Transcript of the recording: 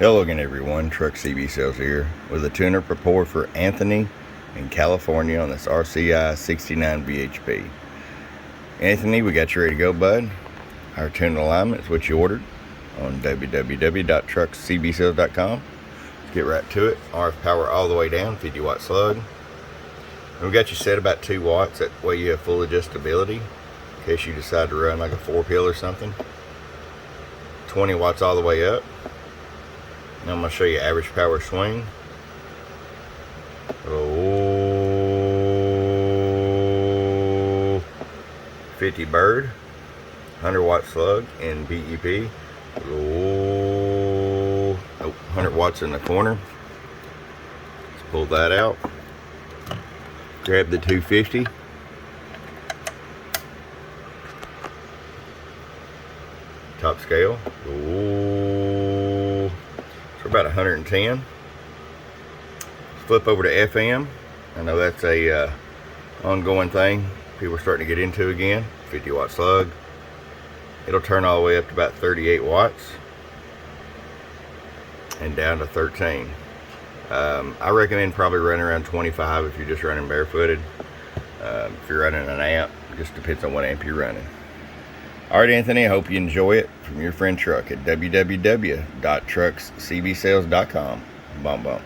Hello again everyone, Truck CB Sales here with a tune-up report for Anthony in California on this RCI-69VHP. Anthony, we got you ready to go, bud. Our tune alignment is what you ordered on www.truckcbsales.com. Let's get right to it. RF power all the way down, 50 watt slug. And we got you set about 2 watts, that way you have full adjustability in case you decide to run like a 4-pill or something. 20 watts all the way up. Now I'm going to show you average power swing. 50 bird, 100 watt slug in BEP. 100 watts in the corner. Let's pull that out. Grab the 250. Top scale. For about 110. Flip over to FM. I know that's a ongoing thing people are starting to get into again. 50 watt slug. It'll turn all the way up to about 38 watts and down to 13. I recommend probably running around 25 if you're just running barefooted. If you're running an amp, it just depends on what amp you're running. Alright Anthony, I hope you enjoy it from your friend Truck at www.truckcbsales.com. Bum bum.